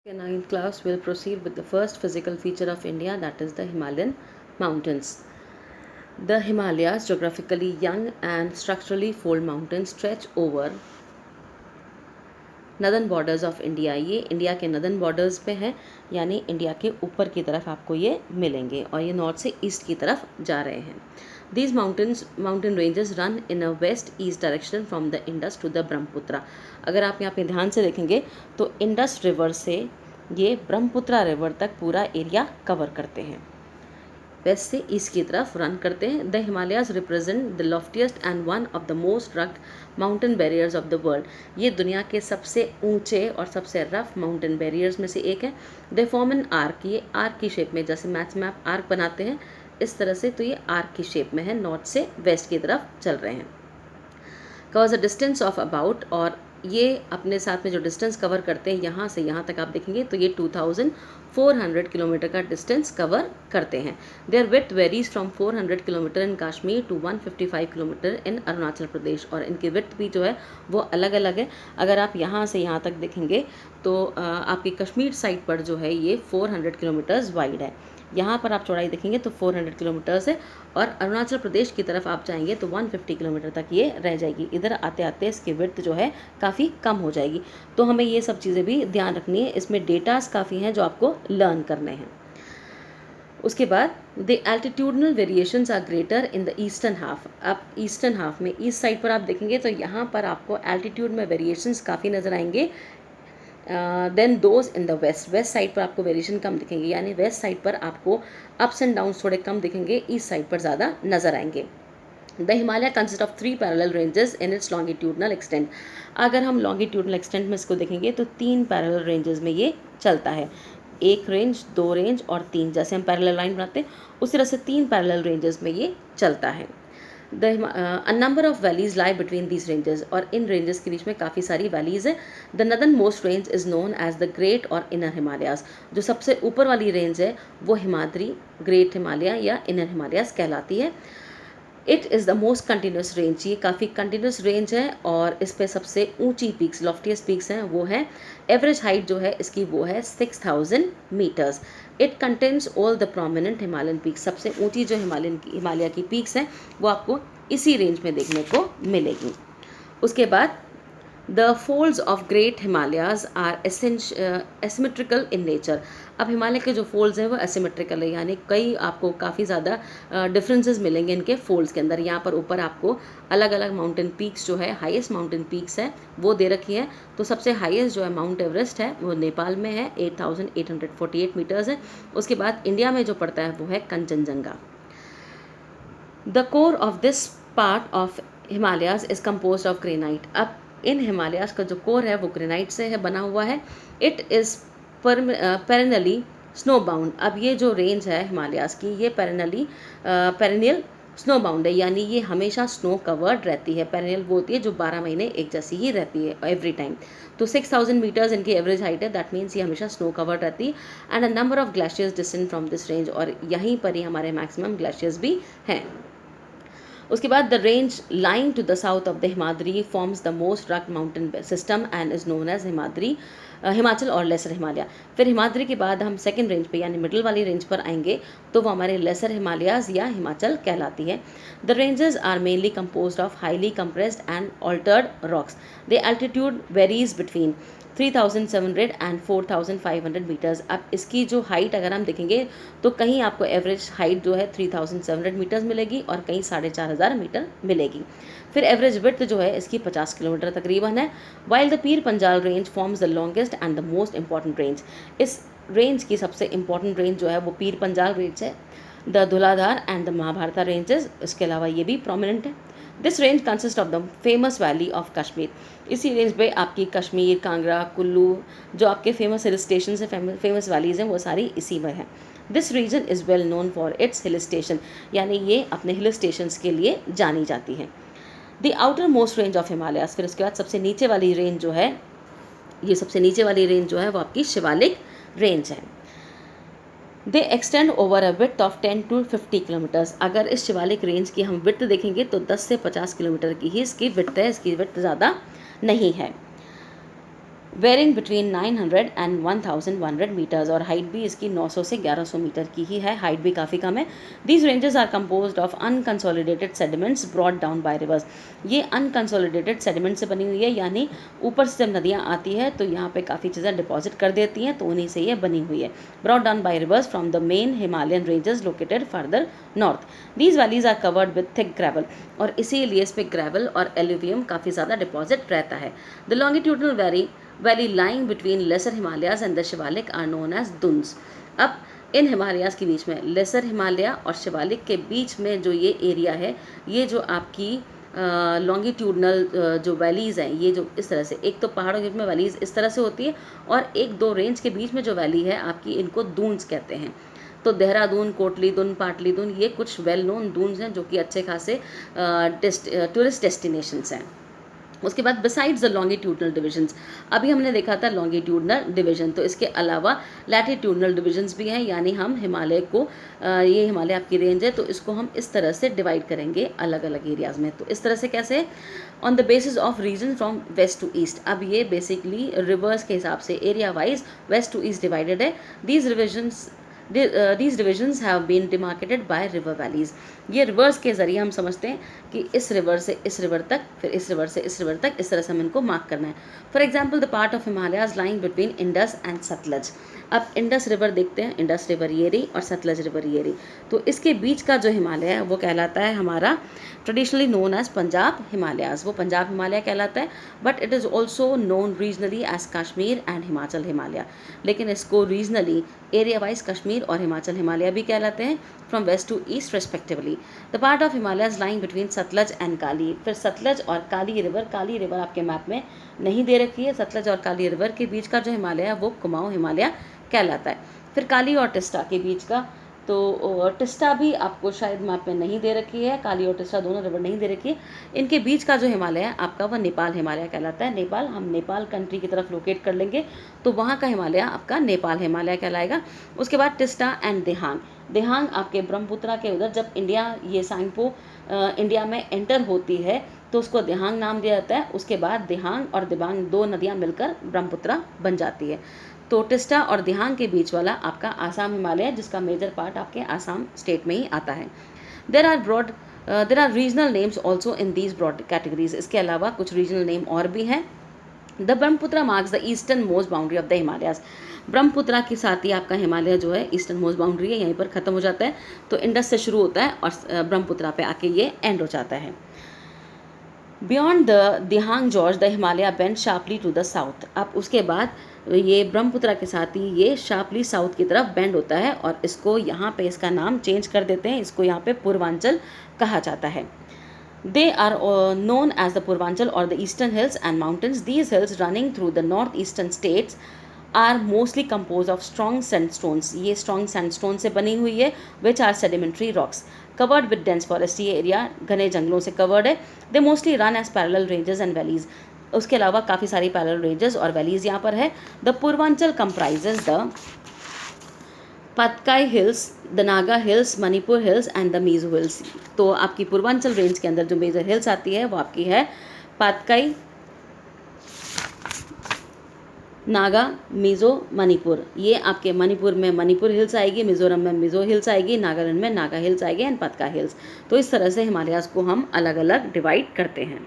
The ninth class will proceed with the first physical feature of India, that is the Himalayan mountains. The Himalayas, geographically young and structurally fold mountains, stretch over northern borders of India. ये India के northern borders पे है, यानी India के ऊपर की तरफ आपको ये मिलेंगे और ये नॉर्थ से ईस्ट की तरफ जा रहे हैं। These mountain ranges run in a west east direction from the Indus to the Brahmaputra. अगर आप यहाँ पे ध्यान से देखेंगे तो इंडस रिवर से ये ब्रह्मपुत्रा रिवर तक पूरा एरिया कवर करते हैं, वेस्ट से ईस्ट की तरफ रन करते हैं। The Himalayas represent the loftiest and one of the most rugged mountain barriers of the world. ये दुनिया के सबसे ऊंचे और सबसे रफ माउंटेन बैरियर्स में से एक है। दे फॉर्म एन आर्क, ये आर्क की शेप में, जैसे मैथ्स में आप आर्क बनाते हैं इस तरह से, तो ये आर्क की शेप में है, नॉर्थ से वेस्ट की तरफ चल रहे हैं। Covers a distance of about, और ये अपने साथ में जो डिस्टेंस कवर करते हैं यहाँ से यहाँ तक आप देखेंगे तो ये 2400 किलोमीटर का डिस्टेंस कवर करते हैं। Their width varies from 400 kilometre in Kashmir to 155 kilometre in Arunachal Pradesh, और इनकी विड्थ भी जो है वो अलग अलग है। अगर आप यहाँ से यहाँ तक देखेंगे तो आपकी कश्मीर साइड पर जो है ये 400 किलोमीटर्स वाइड है, यहाँ पर आप चौड़ाई देखेंगे तो 400 किलोमीटर्स है, और अरुणाचल प्रदेश की तरफ आप जाएंगे तो 150 किलोमीटर तक ये रह जाएगी। इधर आते आते इसकी विड्थ जो है काफ़ी कम हो जाएगी, तो हमें ये सब चीज़ें भी ध्यान रखनी है। इसमें डेटास काफ़ी हैं जो आपको लर्न करने हैं। उसके बाद the altitudinal variations are greater in the eastern half. अब ईस्टर्न हाफ में ईस्ट साइड पर आप देखेंगे तो यहाँ पर आपको एल्टीट्यूड में वेरिएशंस काफ़ी नज़र आएंगे then those in the west. West side पर आपको वेरिएशन कम दिखेंगे, यानी वेस्ट साइड पर आपको अप्स एंड डाउन्स थोड़े कम दिखेंगे, ईस्ट साइड पर ज़्यादा नज़र आएंगे। The Himalaya consist of 3 parallel ranges in its longitudinal extent. अगर हम लॉन्गिट्यूडनल एक्सटेंट में इसको देखेंगे तो 3 पैरेलल रेंजेस में ये चलता है, 1 रेंज, 2 रेंज और 3। जैसे हम पैरेलल लाइन बनाते हैं उस तरह से 3 पैरेलल रेंजेस में ये चलता है। A number of valleys lie between these ranges, और इन रेंजेस के बीच में काफ़ी सारी वैलीज है। The northern most range is known as the great और इनर हिमालयाज। जो सबसे ऊपर वाली रेंज है वो हिमाद्री, ग्रेट हिमालय या इनर हिमालयाज कहलाती है। It is the most continuous range, ये काफ़ी कंटिन्यूस रेंज है, और इस पर सबसे ऊंची पीक्स, लॉफ्टियस्ट पीक्स हैं वो है, एवरेज हाइट जो है इसकी वो है 6000 metres. It contains all the prominent Himalayan peaks. सबसे ऊंची जो हिमालय की पीक्स हैं वो आपको इसी रेंज में देखने को मिलेगी। उसके बाद the folds of great Himalayas are asymmetrical in nature. अब हिमालय के जो फोल्ड्स हैं वो एसिमेट्रिकल है, यानी कई आपको काफ़ी ज़्यादा डिफरेंसेस मिलेंगे इनके फोल्ड्स के अंदर। यहाँ पर ऊपर आपको अलग अलग माउंटेन पीक्स जो है, हाईएस्ट माउंटेन पीक्स है वो दे रखी है। तो सबसे हाईएस्ट जो है माउंट एवरेस्ट है वो नेपाल में है, 8848 मीटर्स है। उसके बाद इंडिया में जो पड़ता है वो है Kanchenjunga. The core of this part of Himalayas is compose of granite. अब इन हिमालयाज का जो कोर है वो ग्रेनाइट से है बना हुआ है। It is perennially snow bound. अब ये जो रेंज है हिमालयाज की ये पेरेनियल स्नो बाउंड है, यानी ये हमेशा स्नो कवर्ड रहती है। पेरेनियल वो होती है जो 12 महीने एक जैसी ही रहती है एवरी टाइम। तो 6000 मीटर्स इनकी एवरेज हाइट है, दैट मीन्स ये हमेशा स्नो कवर्ड रहती है। And a number of glaciers descend from this range, और यहीं पर ही हमारे मैक्सिमम ग्लेशियर्स भी हैं। उसके बाद the range lying to the south of the Himadri forms the most rugged mountain system and is known as Himachal और लेसर हिमालय। फिर हिमाद्री के बाद हम सेकंड रेंज पे यानी मिडिल वाली रेंज पर आएंगे तो वो हमारे लेसर हिमालयाज या हिमाचल कहलाती है। The ranges are mainly composed of highly compressed and altered rocks. The altitude varies between 3700 and 4500 metres. अब इसकी जो हाइट अगर हम देखेंगे तो कहीं आपको एवरेज हाइट जो है 3700 मीटर्स मिलेगी और कहीं 4500 मीटर मिलेगी। फिर एवरेज विड्थ जो है इसकी 50 किलोमीटर तकरीबन है। While the Pir Panjal range forms the longest and the most important range. इस रेंज की सबसे इंपॉर्टेंट रेंज जो है वो पीर पंजाल रेंज है। The Dhauladhar and the Mahabharata ranges, इसके अलावा ये भी प्रोमिनेंट है। This range consist of the famous valley of Kashmir. इसी रेंज पे आपकी कश्मीर, कांगड़ा, कुल्लू, जो आपके फेमस हिल स्टेशन है, फेमस वैलीज हैं, वो सारी इसी में है। This reason is well known for its hill station, यानी ये अपने हिल स्टेशंस के लिए जानी जाती हैं। The outer most range of Himalayas. फिर उसके बाद सबसे नीचे वाली रेंज जो है, ये सबसे नीचे वाली रेंज जो है वो आपकी शिवालिक रेंज है। दे extend over a width of 10 to 50 kilometres. अगर इस शिवालिक रेंज की हम विड्थ देखेंगे तो 10 से 50 किलोमीटर की ही इसकी विड्थ है, इसकी विड्थ ज़्यादा नहीं है। वेरिंग बिटवीन 900 एंड 1100 मीटर्स, और हाइट भी इसकी 900 से 1100 मीटर की ही है, हाइट भी काफ़ी कम है। These ranges are composed of unconsolidated sediments brought down by rivers. ये अनकंसोलिडेटेड सेडिमेंट से बनी हुई है, यानी ऊपर से जब नदियाँ आती है तो यहाँ पे काफ़ी चीज़ें डिपॉजिट कर देती हैं, तो उन्हीं से ये बनी हुई है। Brought down by rivers from the main Himalayan ranges located further north. These valleys are covered with thick gravel, और इसीलिए इस पे ग्रेवल और एल्यूवियम काफ़ी ज़्यादा डिपॉजिट रहता है। The longitudinal valley lying between lesser Himalayas and the Shivalik are known as Duns. अब इन हिमालयाज के बीच में, लेसर हिमालय और शिवालिक के बीच में जो ये एरिया है, ये जो आपकी लॉन्गिट्यूडनल जो वैलीज़ हैं, ये जो इस तरह से, एक तो पहाड़ों के बीच में वैलीज़ इस तरह से होती है, और एक दो रेंज के बीच में जो वैली है आपकी, इनको दून्स कहते हैं। तो देहरादून, कोटली दून, पाटली दून, ये कुछ वेल नोन दून्स हैं जो कि अच्छे खासे टूरिस्ट डेस्टिनेशंस हैं। उसके बाद बिसाइड्स द लॉन्गिट्यूडनल डिविजन्स, अभी हमने देखा था लॉन्गिट्यूडनल डिवीजन, तो इसके अलावा लैटिट्यूडनल डिविजन्स भी हैं, यानी हम हिमालय को ये हिमालय आपकी रेंज है, तो इसको हम इस तरह से डिवाइड करेंगे अलग अलग एरियाज़ में। तो इस तरह से कैसे, on the basis of region from west to east. अब ये बेसिकली रिवर्स के हिसाब से area wise west to east divided है। These divisions have been demarcated by river valleys। ये रिवर्स के ज़रिए हम समझते हैं कि इस रिवर से इस रिवर तक, फिर इस रिवर से इस रिवर तक, इस तरह से हम इनको मार्क करना है। For example the part of Himalayas lying between Indus and Sutlej. अब इंडस रिवर देखते हैं, इंडस रिवर ये रही और सतलज रिवर ये रही, तो इसके बीच का जो हिमालय है वो कहलाता है हमारा traditionally known as Punjab Himalayas. वो पंजाब हिमालय कहलाता है, but it is also known regionally as Kashmir and Himachal Himalaya. लेकिन इसको रीजनली एरिया वाइज कश्मीर और हिमाचल हिमालय भी कहलाते हैं, from west to east respectively. The part of Himalayas lying between Sutlej and Kali. फिर सतलज और काली रिवर आपके मैप में नहीं दे रखी है, सतलज और काली रिवर के बीच का जो हिमालय है वो कुमाऊं हिमालय कहलाता है। फिर काली और टिस्टा के बीच का, तो टिस्टा भी आपको शायद मैप में नहीं दे रखी है, काली और टिस्टा दोनों रिवर नहीं दे रखी है। इनके बीच का जो हिमालय है आपका वह नेपाल हिमालय कहलाता है। नेपाल, हम नेपाल कंट्री की तरफ लोकेट कर लेंगे तो वहाँ का हिमालय आपका नेपाल हिमालय कहलाएगा। उसके बाद टिस्टा एंड देहांग। देहांग आपके ब्रह्मपुत्रा के उधर, जब इंडिया ये सांगपो इंडिया में एंटर होती है तो उसको देहांग नाम दिया जाता है। उसके बाद देहांग और दिबांग दो नदियाँ मिलकर ब्रह्मपुत्रा बन जाती है। तो टिस्टा और दिहांग के बीच वाला आपका आसाम हिमालय है, जिसका मेजर पार्ट आपके आसाम स्टेट में ही आता है। There are regional names also in these broad categories. इसके अलावा कुछ रीजनल नेम और भी हैं। The Brahmaputra marks the eastern most boundary of the Himalayas. Brahmaputra के साथ ही आपका हिमालय जो है ईस्टर्न मोस्ट बाउंड्री है, यहीं पर ख़त्म हो जाता है। तो इंडस से शुरू होता है और ब्रह्मपुत्रा पे आके ये एंड हो जाता है। Beyond the Dihang gorge the Himalaya bend sharply to the south. अब उसके बाद ये ब्रह्मपुत्रा के साथ ही ये शार्पली साउथ की तरफ बेंड होता है, और इसको यहाँ पे इसका नाम चेंज कर देते हैं, इसको यहाँ पे पूर्वांचल कहा जाता है। They are known as the Purvanchal or the Eastern Hills and Mountains. These hills running through the northeastern states are mostly composed of strong sandstones. ये strong sandstone से बनी हुई है, which are sedimentary rocks covered with dense forest. ये area घने जंगलों से covered है। They mostly run as parallel ranges and valleys. उसके अलावा काफ़ी सारी पैरेलल रेंजेस और वैलीज यहाँ पर है। The Purvanchal comprises the Patkai hills, the Naga hills, Manipur hills and the Mizo hills. तो आपकी पूर्वांचल रेंज के अंदर जो मेजर हिल्स आती है वो आपकी है पतकाई, नागा, मिज़ो, मणिपुर। ये आपके मणिपुर में मणिपुर हिल्स आएगी, मिज़ोरम में मिज़ो हिल्स आएगी, नागालैंड में नागा हिल्स आएगी एंड पतका हिल्स। तो इस तरह से हिमालयाज़ को हम अलग अलग डिवाइड करते हैं।